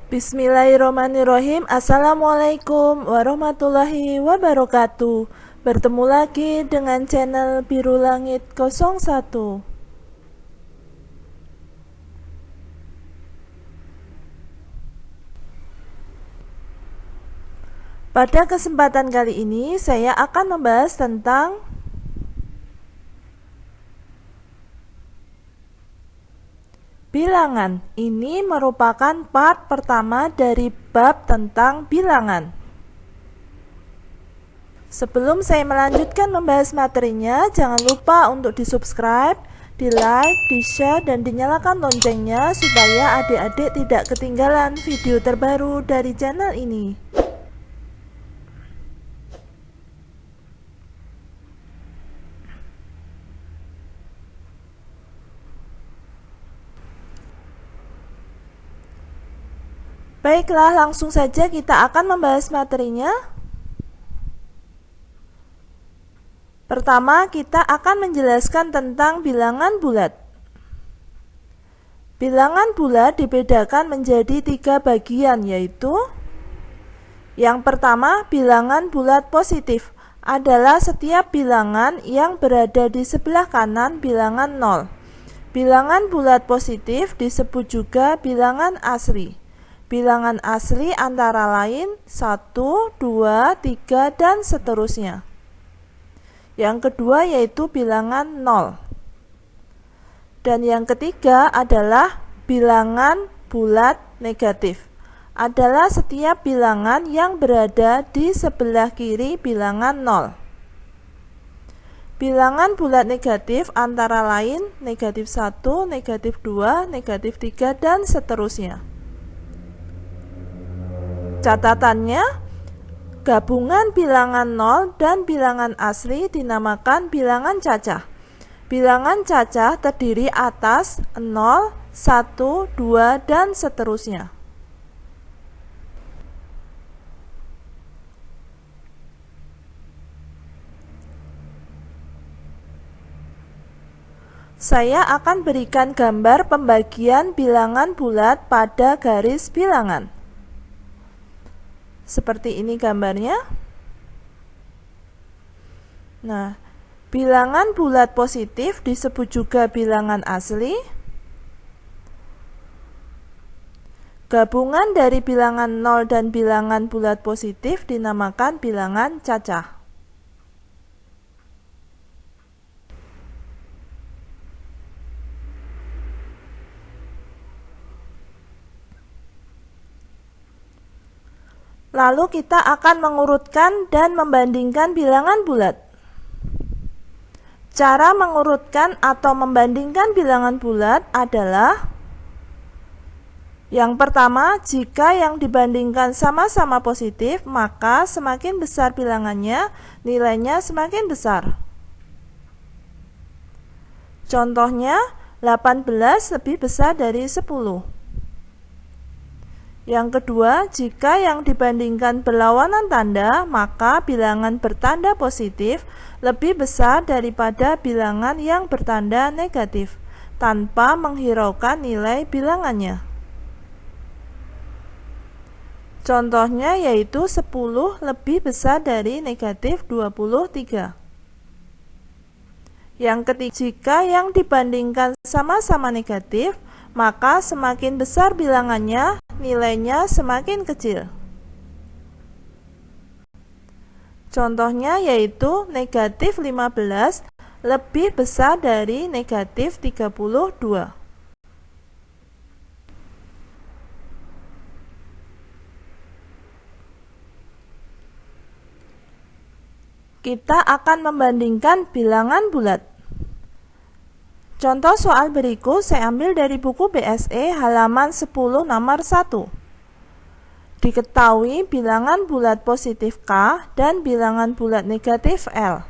Bismillahirrahmanirrahim. Assalamualaikum warahmatullahi wabarakatuh. Bertemu lagi dengan channel Biru Langit 01. Pada kesempatan kali ini saya akan membahas tentang bilangan. Ini merupakan part pertama dari bab tentang bilangan. Sebelum saya melanjutkan membahas materinya, jangan lupa untuk di-subscribe, di-like, di-share, dan dinyalakan loncengnya supaya adik-adik tidak ketinggalan video terbaru dari channel ini. Baiklah, langsung saja kita akan membahas materinya. Pertama, kita akan menjelaskan tentang bilangan bulat. Bilangan bulat dibedakan menjadi 3 bagian, yaitu yang pertama, bilangan bulat positif adalah setiap bilangan yang berada di sebelah kanan bilangan 0. Bilangan bulat positif disebut juga bilangan asli. Bilangan asli antara lain 1, 2, 3, dan seterusnya. Yang kedua yaitu bilangan 0. Dan yang ketiga adalah bilangan bulat negatif. Adalah setiap bilangan yang berada di sebelah kiri bilangan 0. Bilangan bulat negatif antara lain negatif 1, negatif 2, negatif 3, dan seterusnya. Catatannya, gabungan bilangan 0 dan bilangan asli dinamakan bilangan cacah. Bilangan cacah terdiri atas 0, 1, 2, dan seterusnya. Saya akan berikan gambar pembagian bilangan bulat pada garis bilangan. Seperti ini gambarnya. Nah, bilangan bulat positif disebut juga bilangan asli. Gabungan dari bilangan 0 dan bilangan bulat positif dinamakan bilangan cacah. Lalu kita akan mengurutkan dan membandingkan bilangan bulat. Cara mengurutkan atau membandingkan bilangan bulat adalah yang pertama, jika yang dibandingkan sama-sama positif, maka semakin besar bilangannya, nilainya semakin besar. Contohnya, 18 lebih besar dari 10. Yang kedua, jika yang dibandingkan berlawanan tanda, maka bilangan bertanda positif lebih besar daripada bilangan yang bertanda negatif, tanpa menghiraukan nilai bilangannya. Contohnya yaitu 10 lebih besar dari negatif 23. Yang ketiga, jika yang dibandingkan sama-sama negatif, maka semakin besar bilangannya, nilainya semakin kecil. Contohnya yaitu negatif 15 lebih besar dari negatif 32. Kita akan membandingkan bilangan bulat. Contoh soal berikut saya ambil dari buku BSE halaman 10 nomor 1. Diketahui bilangan bulat positif K dan bilangan bulat negatif L.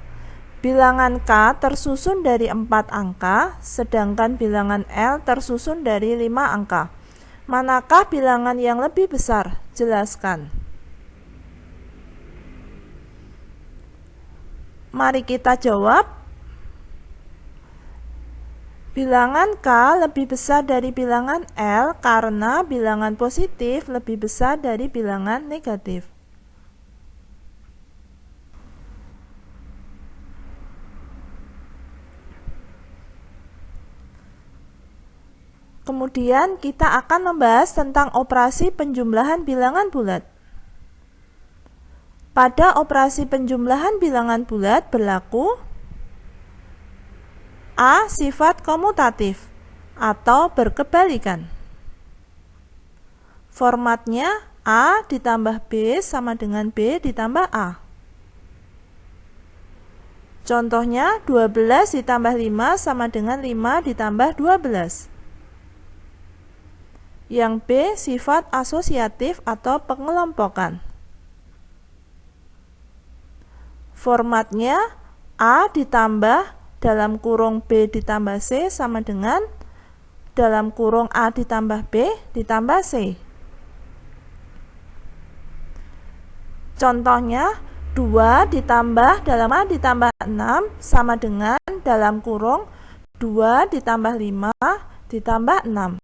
Bilangan K tersusun dari 4 angka, sedangkan bilangan L tersusun dari 5 angka. Manakah bilangan yang lebih besar? Jelaskan. Mari kita jawab. Bilangan K lebih besar dari bilangan L karena bilangan positif lebih besar dari bilangan negatif. Kemudian kita akan membahas tentang operasi penjumlahan bilangan bulat. Pada operasi penjumlahan bilangan bulat berlaku A sifat komutatif atau berkebalikan. Formatnya A ditambah B sama dengan B ditambah A. Contohnya 12 ditambah 5 sama dengan 5 ditambah 12. Yang B sifat asosiatif atau pengelompokan. Formatnya A ditambah dalam kurung B ditambah C sama dengan dalam kurung A ditambah B ditambah C. Contohnya 2 ditambah dalam A ditambah 6 sama dengan dalam kurung 2 ditambah 5 ditambah 6.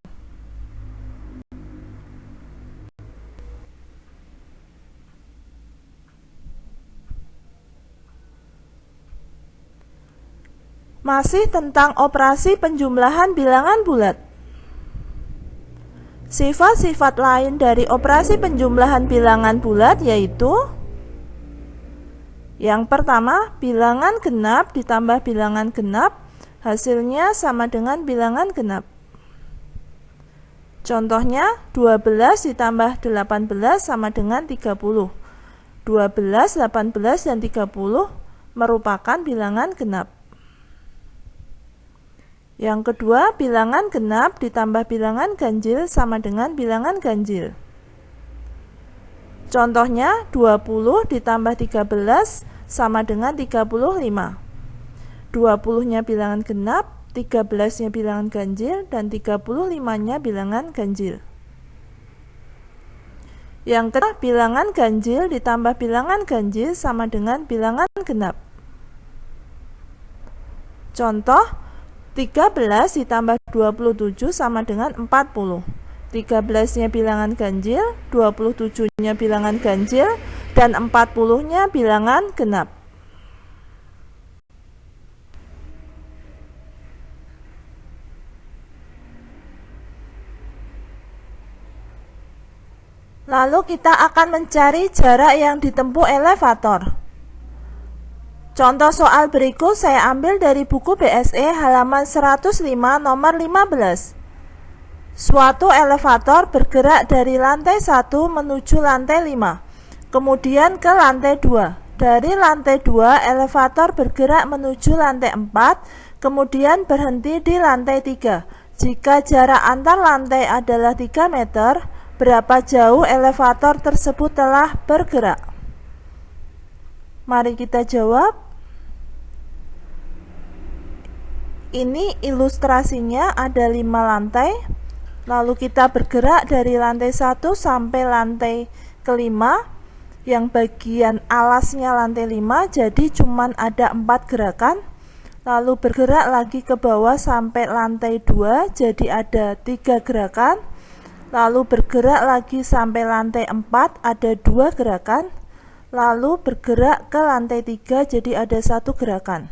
Masih tentang operasi penjumlahan bilangan bulat. Sifat-sifat lain dari operasi penjumlahan bilangan bulat yaitu yang pertama, bilangan genap ditambah bilangan genap hasilnya sama dengan bilangan genap. Contohnya 12 ditambah 18 sama dengan 30. 12, 18, dan 30 merupakan bilangan genap. Yang kedua, bilangan genap ditambah bilangan ganjil sama dengan bilangan ganjil. Contohnya 20 ditambah 13 sama dengan 35. 20-nya bilangan genap, 13-nya bilangan ganjil, dan 35-nya bilangan ganjil. Yang ketiga, bilangan ganjil ditambah bilangan ganjil sama dengan bilangan genap. Contoh 13 ditambah 27 sama dengan 40. 13-nya bilangan ganjil, 27-nya bilangan ganjil, dan 40-nya bilangan genap. Lalu kita akan mencari jarak yang ditempuh elevator. Contoh soal berikut saya ambil dari buku BSE halaman 105 nomor 15. Suatu elevator bergerak dari lantai 1 menuju lantai 5, kemudian ke lantai 2. Dari lantai 2 elevator bergerak menuju lantai 4, kemudian berhenti di lantai 3. Jika jarak antar lantai adalah 3 meter, berapa jauh elevator tersebut telah bergerak? Mari kita jawab. Ini ilustrasinya ada 5 lantai. Lalu kita bergerak dari lantai 1 sampai lantai kelima. Yang bagian alasnya lantai 5, jadi cuman ada 4 gerakan. Lalu bergerak lagi ke bawah sampai lantai 2, jadi ada 3 gerakan. Lalu bergerak lagi sampai lantai 4, ada 2 gerakan. Lalu bergerak ke lantai 3, jadi ada 1 gerakan.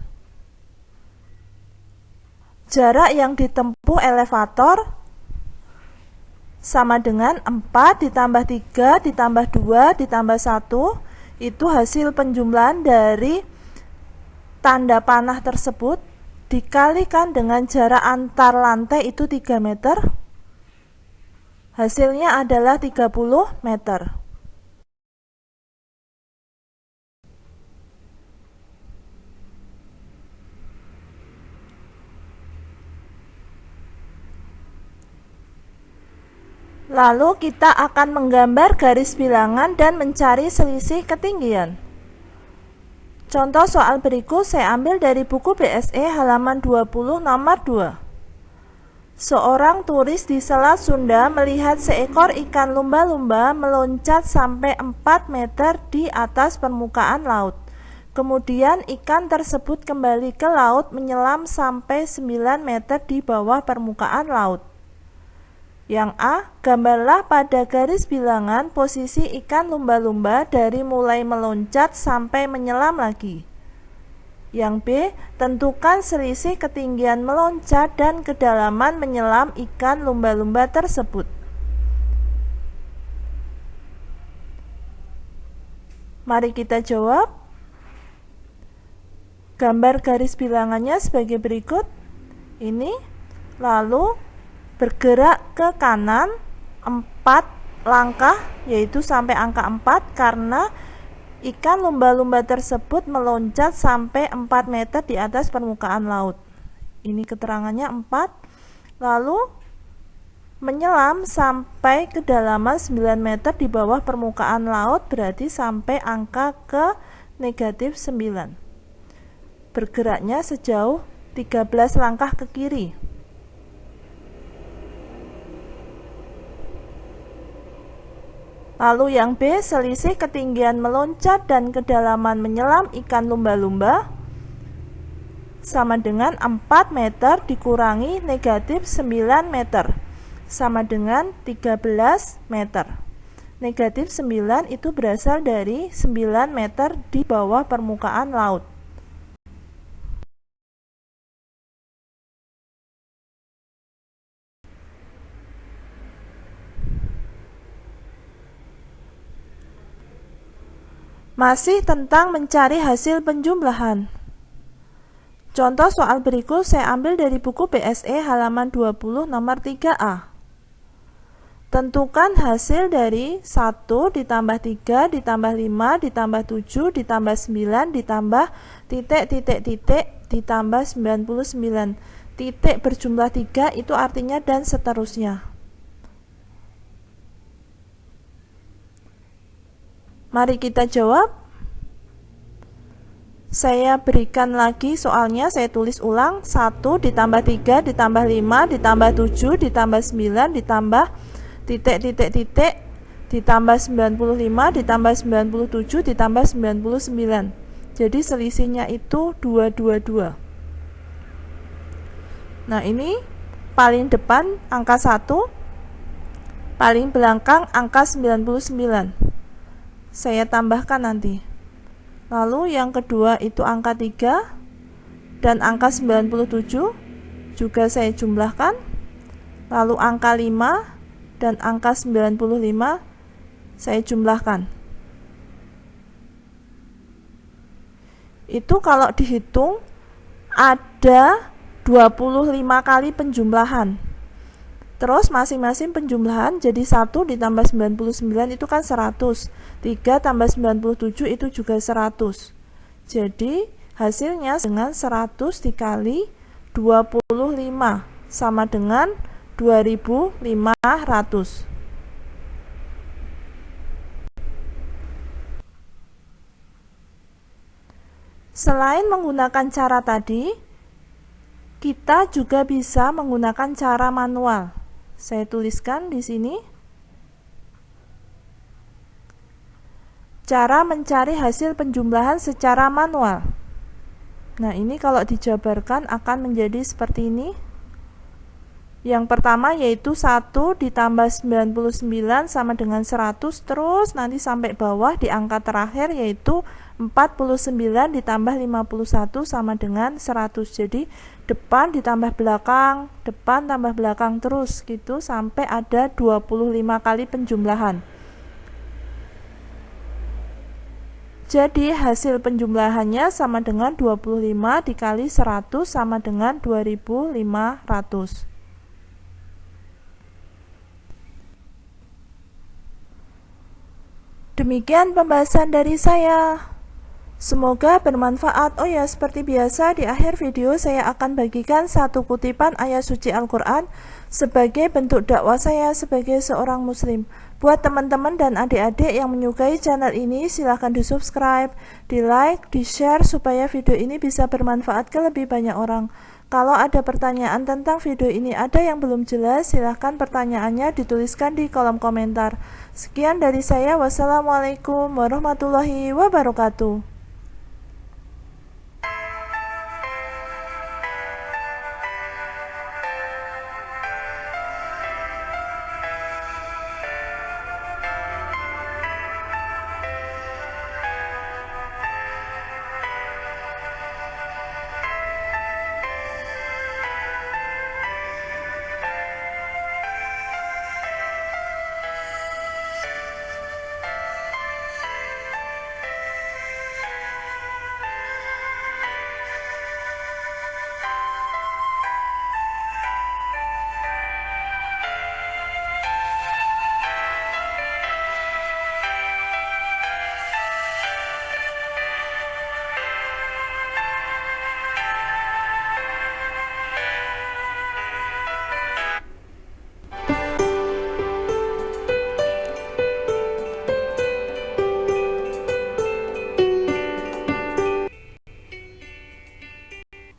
Jarak yang ditempuh elevator sama dengan 4 ditambah 3 ditambah 2 ditambah 1. Itu hasil penjumlahan dari tanda panah tersebut dikalikan dengan jarak antar lantai itu 3 meter. Hasilnya adalah 30 meter. Lalu kita akan menggambar garis bilangan dan mencari selisih ketinggian. Contoh soal berikut saya ambil dari buku BSE halaman 20 nomor 2. Seorang turis di Selat Sunda melihat seekor ikan lumba-lumba meloncat sampai 4 meter di atas permukaan laut. Kemudian ikan tersebut kembali ke laut menyelam sampai 9 meter di bawah permukaan laut. Yang A, gambarlah pada garis bilangan posisi ikan lumba-lumba dari mulai meloncat sampai menyelam lagi. Yang B, tentukan selisih ketinggian meloncat dan kedalaman menyelam ikan lumba-lumba tersebut. Mari kita jawab. Gambar garis bilangannya sebagai berikut. Ini, lalu bergerak ke kanan 4 langkah, yaitu sampai angka 4, karena ikan lumba-lumba tersebut meloncat sampai 4 meter di atas permukaan laut. Ini keterangannya 4. Lalu menyelam sampai kedalaman 9 meter di bawah permukaan laut, berarti sampai angka ke -9. Bergeraknya sejauh 13 langkah ke kiri. Lalu yang B, selisih ketinggian meloncat dan kedalaman menyelam ikan lumba-lumba sama dengan 4 meter dikurangi -9 meter, sama dengan 13 meter. -9 itu berasal dari 9 meter di bawah permukaan laut. Masih tentang mencari hasil penjumlahan. Contoh soal berikut saya ambil dari buku BSE halaman 20 nomor 3A. Tentukan hasil dari 1 ditambah 3 ditambah 5 ditambah 7 ditambah 9 ditambah titik ditambah 99. Titik berjumlah 3 itu artinya dan seterusnya. Mari kita jawab. Saya berikan lagi soalnya, saya tulis ulang. 1 ditambah 3 ditambah 5 ditambah 7 ditambah 9 ditambah titik ditambah 95 ditambah 97 ditambah 99. Jadi selisihnya itu 222. Nah, ini paling depan angka 1, paling belakang angka 99. Saya tambahkan nanti. Lalu yang kedua itu angka 3 dan angka 97 juga saya jumlahkan. Lalu angka 5 dan angka 95 saya jumlahkan. Itu kalau dihitung ada 25 kali penjumlahan. Terus masing-masing penjumlahan jadi 1 ditambah 99 itu kan 100. 3 tambah 97 itu juga 100. Jadi hasilnya dengan 100 dikali 25 sama dengan 2500. Selain menggunakan cara tadi, kita juga bisa menggunakan cara manual. Saya tuliskan di sini. Cara mencari hasil penjumlahan secara manual. Nah, ini kalau dijabarkan akan menjadi seperti ini. Yang pertama yaitu 1 ditambah 99 sama dengan 100, terus nanti sampai bawah di angka terakhir yaitu 49 ditambah 51 sama dengan 100. Jadi depan ditambah belakang, depan tambah belakang terus gitu sampai ada 25 kali penjumlahan. Jadi hasil penjumlahannya sama dengan 25 dikali 100 sama dengan 2500. Demikian pembahasan dari saya. Semoga bermanfaat. Oh ya, seperti biasa di akhir video saya akan bagikan satu kutipan ayat suci Al-Quran sebagai bentuk dakwah saya sebagai seorang muslim. Buat teman-teman dan adik-adik yang menyukai channel ini, silahkan di subscribe, di like, di share supaya video ini bisa bermanfaat ke lebih banyak orang. Kalau ada pertanyaan tentang video ini ada yang belum jelas, silahkan pertanyaannya dituliskan di kolom komentar. Sekian dari saya, wassalamualaikum warahmatullahi wabarakatuh.